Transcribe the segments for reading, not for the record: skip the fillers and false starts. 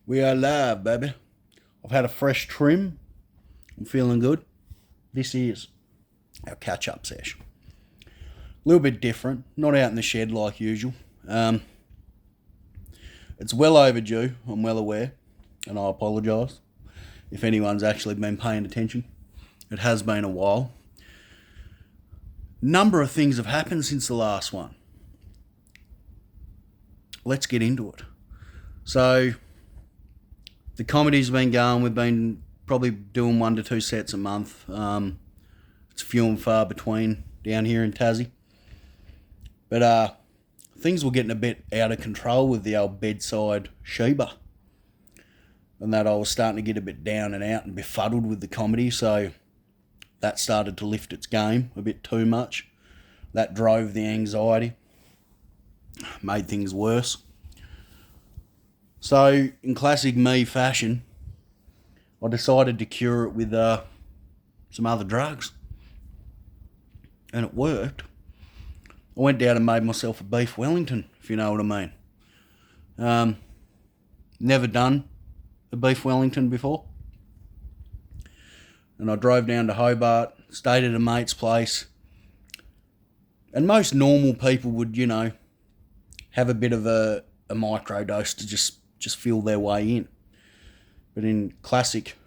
We are live, baby. I've had a fresh trim. I'm feeling good. This is our catch-up sesh. A little bit different. Not out in the shed like usual. It's well overdue. I'm well aware. And I apologise if anyone's actually been paying attention. It has been a while. Number of things have happened since the last one. Let's get into it. So, the comedy's been going. We've been probably doing 1 to 2 sets a month. It's few and far between down here in Tassie. But things were getting a bit out of control with the old bedside Sheba. And that I was starting to get a bit down and out and befuddled with the comedy. So that started to lift its game a bit too much. That drove the anxiety. Made things worse. So, in classic me fashion, I decided to cure it with some other drugs. And it worked. I went down and made myself a beef Wellington, if you know what I mean. Never done a beef Wellington before. And I drove down to Hobart, stayed at a mate's place. And most normal people would, have a bit of a microdose to just feel their way in. But in classic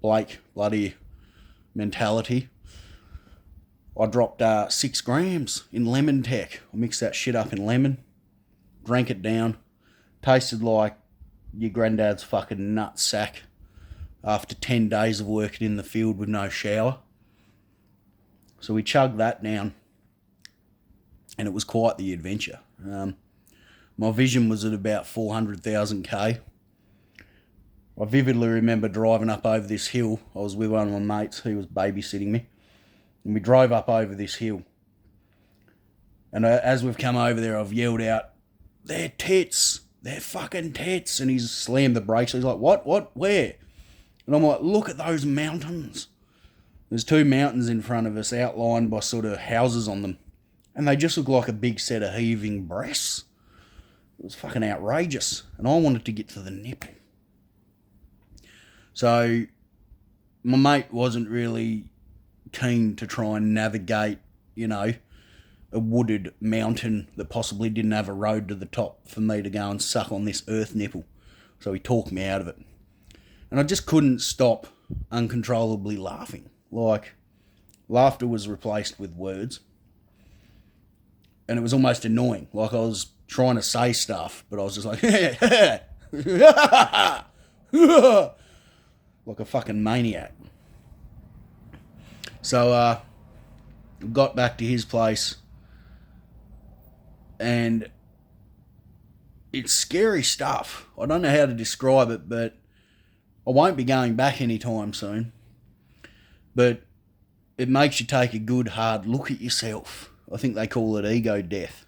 Blake bloody mentality, I dropped 6 grams in lemon tech. I mixed that shit up in lemon, drank it down, tasted like your granddad's fucking nut sack after 10 days of working in the field with no shower. So we chugged that down, and it was quite the adventure. My vision was at about 400,000 K. I vividly remember driving up over this hill. I was with one of my mates who was babysitting me. And we drove up over this hill. And as we've come over there, I've yelled out, "They're tits! They're fucking tits!" And he's slammed the brakes. He's like, What? Where? And I'm like, "Look at those mountains." There's 2 mountains in front of us outlined by sort of houses on them. And they just look like a big set of heaving breasts. It was fucking outrageous. And I wanted to get to the nipple. So, my mate wasn't really keen to try and navigate, a wooded mountain that possibly didn't have a road to the top for me to go and suck on this earth nipple. So he talked me out of it. And I just couldn't stop uncontrollably laughing. Like, laughter was replaced with words. And it was almost annoying. Like, I was trying to say stuff, but I was just like, like a fucking maniac. So, got back to his place, and it's scary stuff. I don't know how to describe it, but I won't be going back anytime soon. But it makes you take a good hard look at yourself. I think they call it ego death.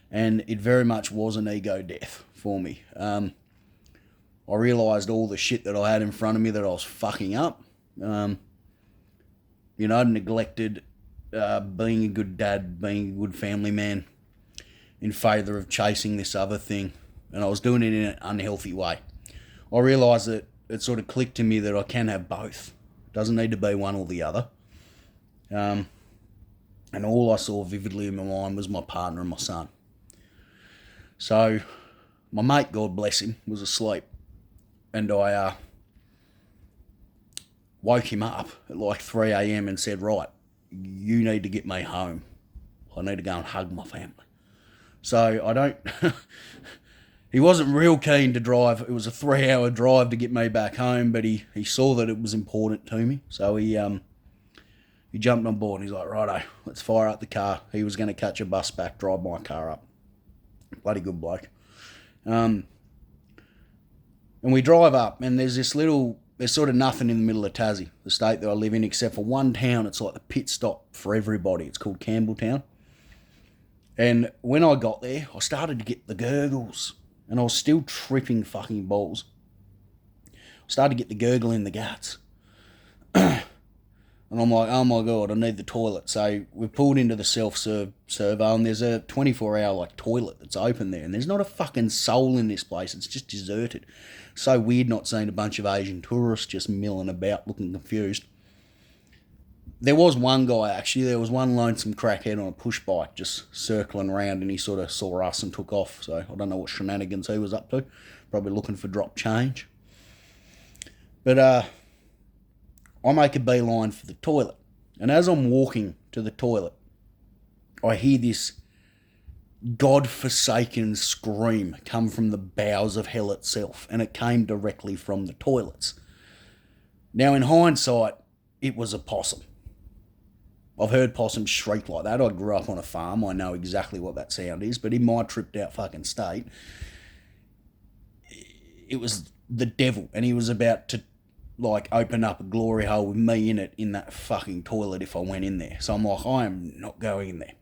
And it very much was an ego death for me. I realised all the shit that I had in front of me that I was fucking up. Neglected being a good dad, being a good family man in favour of chasing this other thing. And I was doing it in an unhealthy way. I realised that it sort of clicked to me that I can have both. It doesn't need to be one or the other. And all I saw vividly in my mind was my partner and my son. So, my mate, God bless him, was asleep. And I woke him up at like 3 a.m. and said, "Right, you need to get me home. I need to go and hug my family." So, he wasn't real keen to drive. It was a 3-hour drive to get me back home, but he saw that it was important to me. So, he jumped on board and he's like, "Righto, let's fire up the car." He was going to catch a bus back, drive my car up. Bloody good bloke. And we drive up, and there's sort of nothing in the middle of Tassie, the state that I live in, except for one town. It's like the pit stop for everybody. It's called Campbelltown. And when I got there, I started to get the gurgles, and I was still tripping fucking balls. I started to get the gurgle in the guts. And I'm like, oh my God, I need the toilet. So we pulled into the self-serve servo, and there's a 24-hour toilet that's open there. And there's not a fucking soul in this place. It's just deserted. So weird not seeing a bunch of Asian tourists just milling about looking confused. There was one guy, actually. There was one lonesome crackhead on a push bike just circling around, and he sort of saw us and took off. So I don't know what shenanigans he was up to. Probably looking for drop change. But I make a beeline for the toilet. And as I'm walking to the toilet, I hear this God-forsaken scream come from the bowels of hell itself. And it came directly from the toilets. Now, in hindsight, it was a possum. I've heard possums shriek like that. I grew up on a farm. I know exactly what that sound is. But in my tripped out fucking state, it was the devil. And he was about to open up a glory hole with me in it in that fucking toilet if I went in there. So I'm like, I am not going in there.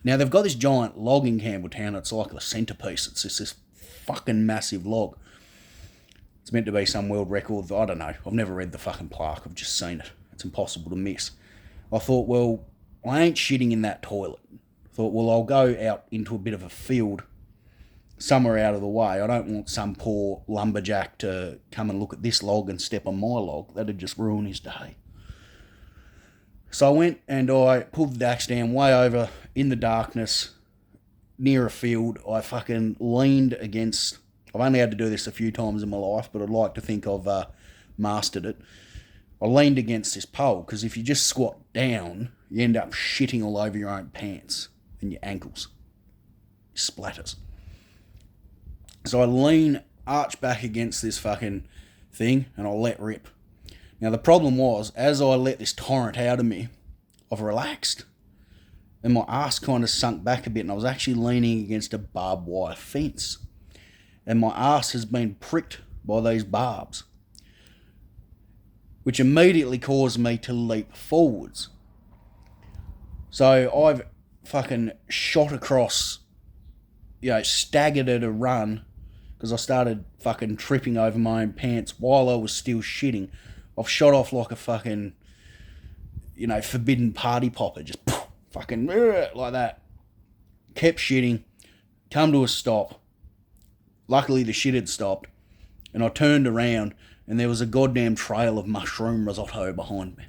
Now, they've got this giant log in Campbelltown. It's like a centrepiece. It's just this fucking massive log. It's meant to be some world record. I don't know. I've never read the fucking plaque. I've just seen it. It's impossible to miss. I thought, well, I ain't shitting in that toilet. I thought, well, I'll go out into a bit of a field somewhere out of the way. I don't want some poor lumberjack to come and look at this log and step on my log. That'd just ruin his day. So I went and I pulled the dax down way over in the darkness near a field. I fucking leaned against... I've only had to do this a few times in my life, but I'd like to think I've mastered it. I leaned against this pole, because if you just squat down, you end up shitting all over your own pants and your ankles. Splatters. So I lean, arch back against this fucking thing, and I let rip. Now the problem was, as I let this torrent out of me, I've relaxed. And my ass kind of sunk back a bit, and I was actually leaning against a barbed wire fence. And my ass has been pricked by these barbs, which immediately caused me to leap forwards. So I've fucking shot across, staggered at a run, because I started fucking tripping over my own pants while I was still shitting. I've shot off like a fucking, forbidden party popper, just fucking like that. Kept shitting, come to a stop. Luckily the shit had stopped, and I turned around, and there was a goddamn trail of mushroom risotto behind me.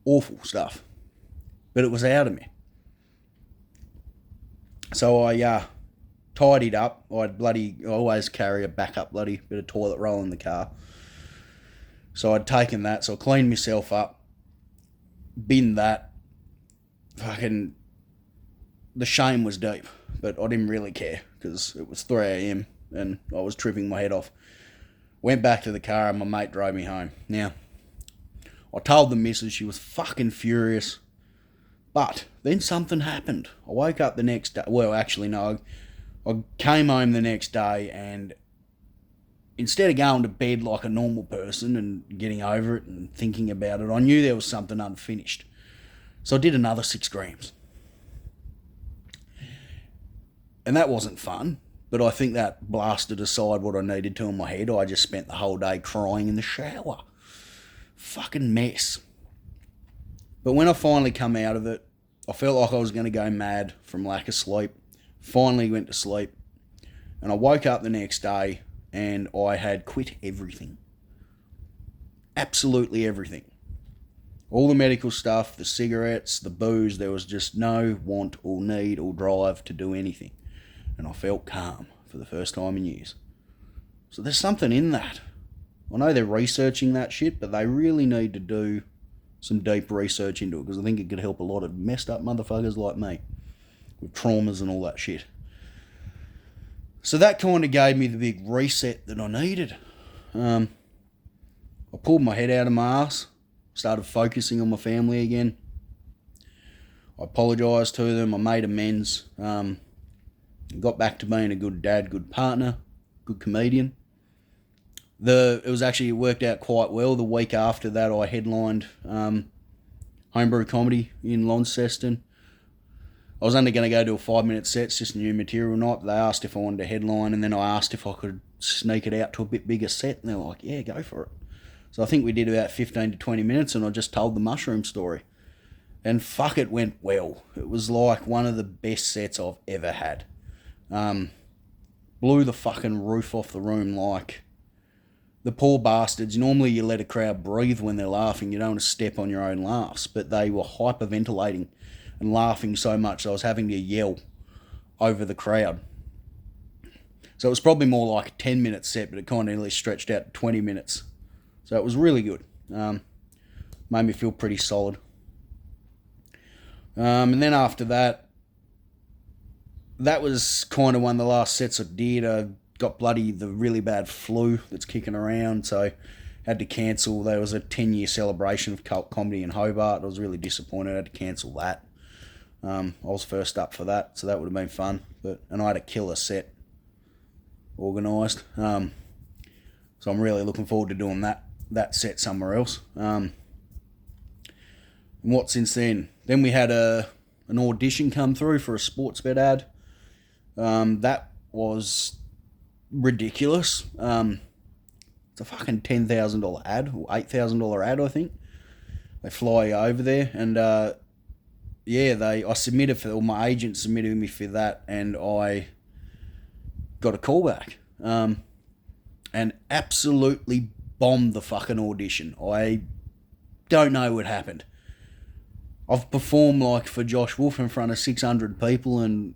Awful stuff. But it was out of me. So I tidied up. I always carry a backup bit of toilet roll in the car. So I'd taken that, so I cleaned myself up, binned that. Fucking, the shame was deep, but I didn't really care, because it was 3 a.m. and I was tripping my head off. Went back to the car and my mate drove me home. Now, I told the missus, she was fucking furious. But then something happened. I woke up the next day. Well, actually, no. I came home the next day, and instead of going to bed like a normal person and getting over it and thinking about it, I knew there was something unfinished. So I did another 6 grams. And that wasn't fun. But I think that blasted aside what I needed to in my head. I just spent the whole day crying in the shower. Fucking mess. But when I finally come out of it, I felt like I was going to go mad from lack of sleep. Finally went to sleep. And I woke up the next day and I had quit everything. Absolutely everything. All the medical stuff, the cigarettes, the booze, there was just no want or need or drive to do anything. And I felt calm for the first time in years. So there's something in that. I know they're researching that shit, but they really need to do some deep research into it, because I think it could help a lot of messed up motherfuckers like me with traumas and all that shit. So that kind of gave me the big reset that I needed. I pulled my head out of my ass, started focusing on my family again. I apologised to them, I made amends. Got back to being a good dad, good partner, good comedian. It worked out quite well. The week after that, I headlined Homebrew Comedy in Launceston. I was only going to go to a 5-minute set, it's just new material night, but they asked if I wanted to headline, and then I asked if I could sneak it out to a bit bigger set, and they're like, yeah, go for it. So I think we did about 15 to 20 minutes, and I just told the mushroom story. And fuck, it went well. It was like one of the best sets I've ever had. Blew the fucking roof off the room. Like, the poor bastards, normally you let a crowd breathe when they're laughing. You don't want to step on your own laughs. But they were hyperventilating and laughing so much I was having to yell over the crowd. So it was probably more like a 10-minute set, but it kind of nearly stretched out to 20 minutes. So it was really good. Made me feel pretty solid. And then after that, that was kind of one of the last sets I did. I got the really bad flu that's kicking around, so had to cancel. There was a 10-year celebration of cult comedy in Hobart. I was really disappointed. I had to cancel that. I was first up for that, so that would have been fun. And I had a killer set organised. So I'm really looking forward to doing that set somewhere else. And what since then? Then we had an audition come through for a sports bet ad. That was ridiculous. It's a fucking $10,000 ad, or $8,000 ad, I think. They fly you over there, and I submitted my agent submitted me for that, and I got a call back. And absolutely bombed the fucking audition. I don't know what happened. I've performed like for Josh Wolf in front of 600 people and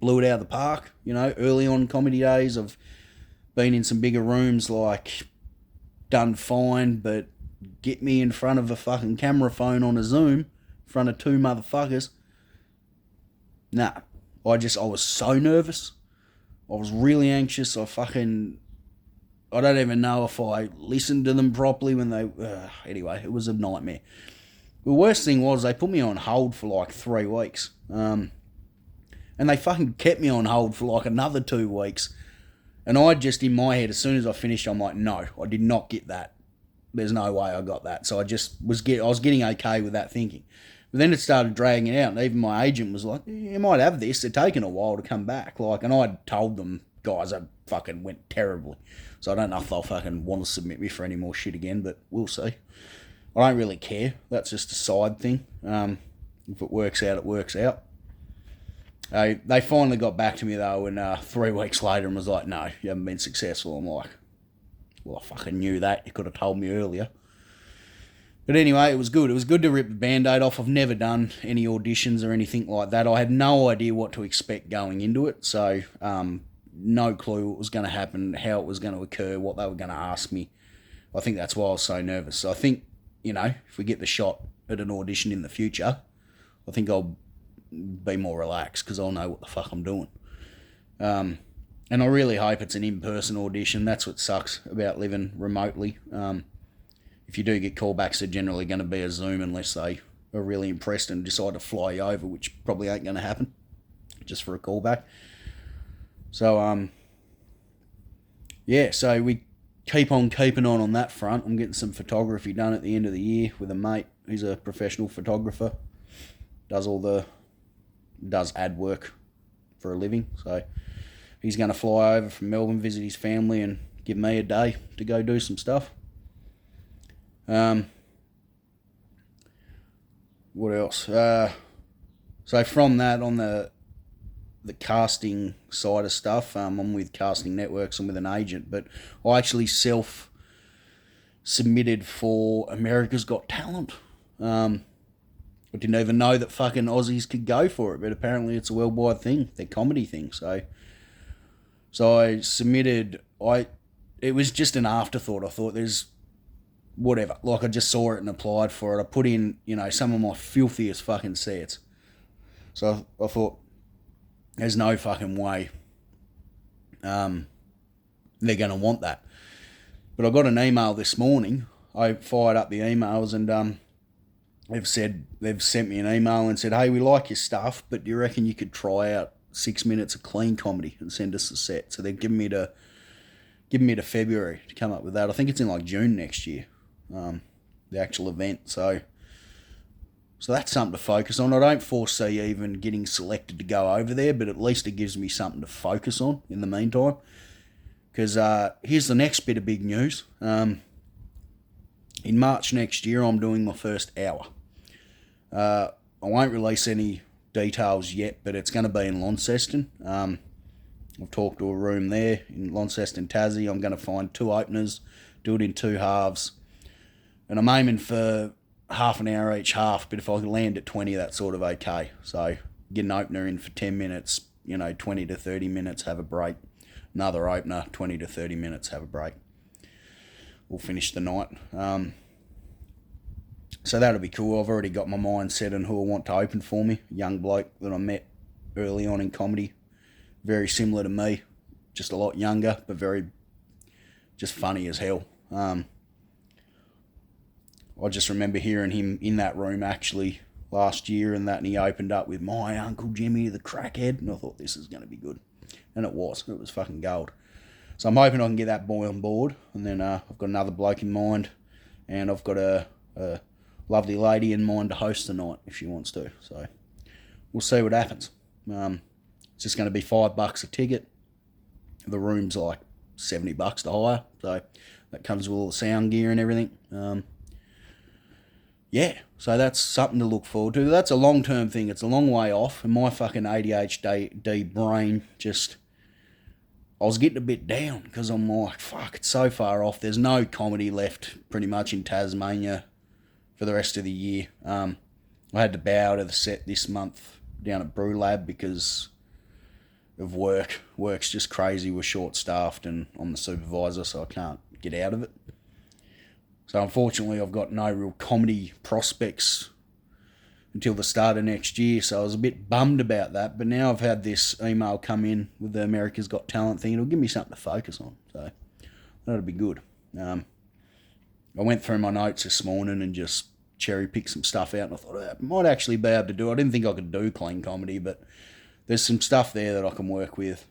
blew it out of the park. You know, early on comedy days, I've been in some bigger rooms, like done fine, but get me in front of a fucking camera phone on a Zoom in front of two motherfuckers. Nah, I was so nervous. I was really anxious. I don't even know if I listened to them properly when they... anyway, it was a nightmare. The worst thing was they put me on hold for like 3 weeks. And they fucking kept me on hold for like another 2 weeks. And I just, in my head, as soon as I finished, I'm like, no, I did not get that. There's no way I got that. So I was getting okay with that thinking. But then it started dragging it out, and even my agent was like, you might have this. They're taking a while to come back. And I told them, guys, I fucking went terribly. So I don't know if they'll fucking want to submit me for any more shit again, but we'll see. I don't really care. That's just a side thing. If it works out, it works out. They finally got back to me, though, and 3 weeks later and was like, no, you haven't been successful. I'm like, well, I fucking knew that. You could have told me earlier. But anyway, it was good. It was good to rip the Band-Aid off. I've never done any auditions or anything like that. I had no idea what to expect going into it, so no clue what was going to happen, how it was going to occur, what they were going to ask me. I think that's why I was so nervous. So I think, if we get the shot at an audition in the future, I think I'll be more relaxed because I'll know what the fuck I'm doing. And I really hope it's an in-person audition. That's what sucks about living remotely. If you do get callbacks, they're generally going to be a Zoom unless they are really impressed and decide to fly you over, which probably ain't going to happen, just for a callback. So, so we keep on keeping on that front. I'm getting some photography done at the end of the year with a mate who's a professional photographer. Does ad work for a living. So he's going to fly over from Melbourne, visit his family, and give me a day to go do some stuff. What else? So from that, on the casting side of stuff, I'm with Casting Networks. I'm with an agent, but I actually self-submitted for America's Got Talent. I didn't even know that fucking Aussies could go for it, but apparently it's a worldwide thing, their comedy thing. So I submitted. It was just an afterthought. I thought there's whatever. Like, I just saw it and applied for it. I put in, some of my filthiest fucking sets. So I thought, there's no fucking way they're going to want that. But I got an email this morning. I fired up the emails and they've sent me an email and said, hey, we like your stuff, but do you reckon you could try out 6 minutes of clean comedy and send us a set? So they've given me to February to come up with that. I think it's in like June next year, the actual event. So that's something to focus on. I don't foresee even getting selected to go over there, but at least it gives me something to focus on in the meantime. Because here's the next bit of big news. In March next year, I'm doing my first hour. I won't release any details yet, but it's going to be in Launceston. I've talked to a room there in Launceston, Tassie. I'm going to find 2 openers, do it in 2 halves. And I'm aiming for half an hour each half, but if I can land at 20, that's sort of okay. So get an opener in for 10 minutes, 20 to 30 minutes, have a break. Another opener, 20 to 30 minutes, have a break. We'll finish the night. So that'll be cool. I've already got my mind set on who I want to open for me. A young bloke that I met early on in comedy. Very similar to me. Just a lot younger, but just funny as hell. I just remember hearing him in that room actually last year and he opened up with "My Uncle Jimmy the Crackhead," and I thought this is going to be good. And it was fucking gold. So I'm hoping I can get that boy on board, and then I've got another bloke in mind, and I've got a lovely lady in mind to host the night if she wants to. So we'll see what happens. It's just going to be $5 a ticket. The room's like $70 to hire, so that comes with all the sound gear and everything. Yeah, so that's something to look forward to. That's a long-term thing. It's a long way off, and my fucking ADHD brain just... I was getting a bit down because I'm like, fuck, it's so far off. There's no comedy left pretty much in Tasmania for the rest of the year. I had to bow to the set this month down at Brew Lab because of work. Work's just crazy. We're short-staffed and I'm the supervisor, so I can't get out of it. So unfortunately, I've got no real comedy prospects until the start of next year, so I was a bit bummed about that. But now I've had this email come in with the America's Got Talent thing. It'll give me something to focus on, so that'll be good. I went through my notes this morning and just cherry-picked some stuff out, and I thought I might actually be able to do it. I didn't think I could do clean comedy, but there's some stuff there that I can work with.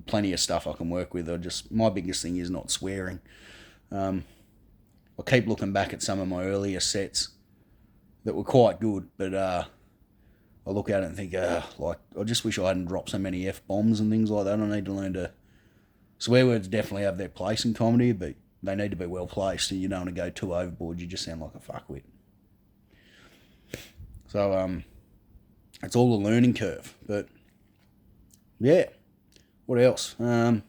Plenty of stuff I can work with. My biggest thing is not swearing. I keep looking back at some of my earlier sets that were quite good, but I look at it and think, I just wish I hadn't dropped so many F-bombs and things like that. I need to learn to... Swear words definitely have their place in comedy, but they need to be well placed, and you don't want to go too overboard. You just sound like a fuckwit. So, it's all a learning curve, but yeah. What else? We've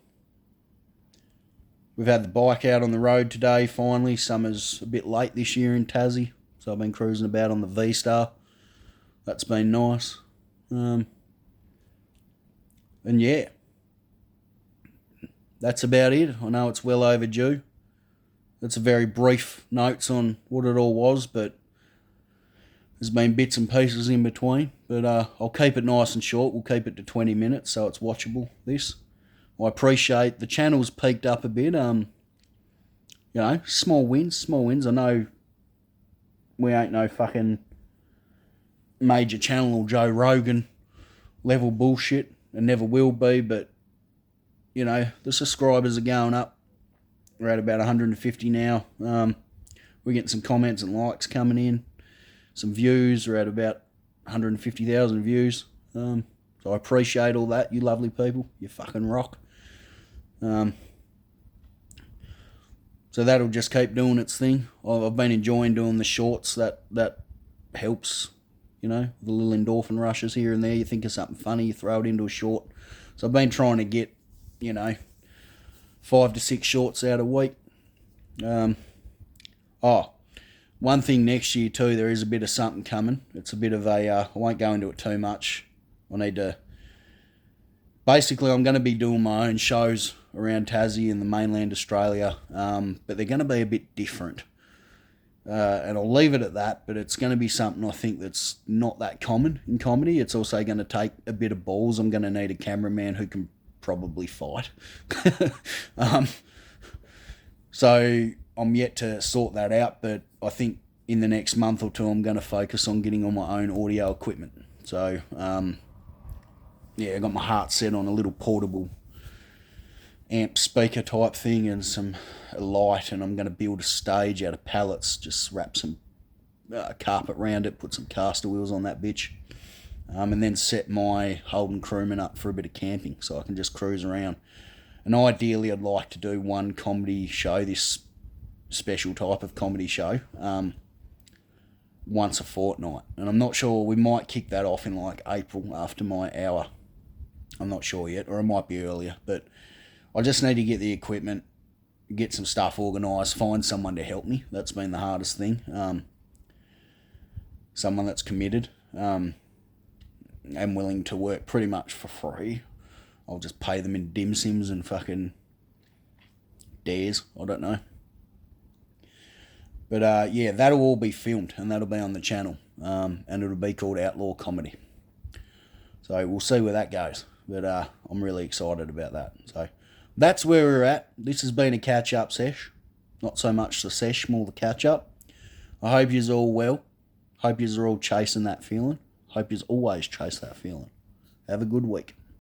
had the bike out on the road today, finally. Summer's a bit late this year in Tassie, so I've been cruising about on the V-Star. That's been nice. And yeah, that's about it. I know it's well overdue. That's a very brief notes on what it all was, but there's been bits and pieces in between. But I'll keep it nice and short. We'll keep it to 20 minutes so it's watchable, this. I appreciate the channel's peaked up a bit. Small wins. I know we ain't no fucking major channel or Joe Rogan level bullshit and never will be, but, the subscribers are going up. We're at about 150 now. We're getting some comments and likes coming in. Some views. We're at about 150,000 views. So I appreciate all that, you lovely people. You fucking rock. So that'll just keep doing its thing. I've been enjoying doing the shorts. That helps, the little endorphin rushes here and there. You think of something funny, you throw it into a short. So I've been trying to get, 5 to 6 shorts out a week. One thing next year too, there is a bit of something coming. It's a bit of a, I won't go into it too much. Basically, I'm going to be doing my own shows around Tassie and the mainland Australia, but they're going to be a bit different. And I'll leave it at that, but it's going to be something I think that's not that common in comedy. It's also going to take a bit of balls. I'm going to need a cameraman who can probably fight. So I'm yet to sort that out, but I think in the next month or two I'm going to focus on getting on my own audio equipment. So, I got my heart set on a little portable amp speaker type thing and some light, and I'm going to build a stage out of pallets, just wrap some carpet around it, put some caster wheels on that bitch, and then set my Holden Crewman up for a bit of camping so I can just cruise around. And ideally I'd like to do one comedy show this special type of comedy show once a fortnight. And I'm not sure, we might kick that off in like April after my hour. I'm not sure yet, or it might be earlier. But I just need to get the equipment, get some stuff organised, find someone to help me. That's been the hardest thing. Someone that's committed and willing to work pretty much for free. I'll just pay them in dim sims and fucking dares. I don't know. But yeah, that'll all be filmed and that'll be on the channel. And it'll be called Outlaw Comedy. So we'll see where that goes. But I'm really excited about that. So that's where we're at. This has been a catch-up sesh. Not so much the sesh, more the catch-up. I hope you're all well. Hope you're all chasing that feeling. Hope you always chase that feeling. Have a good week.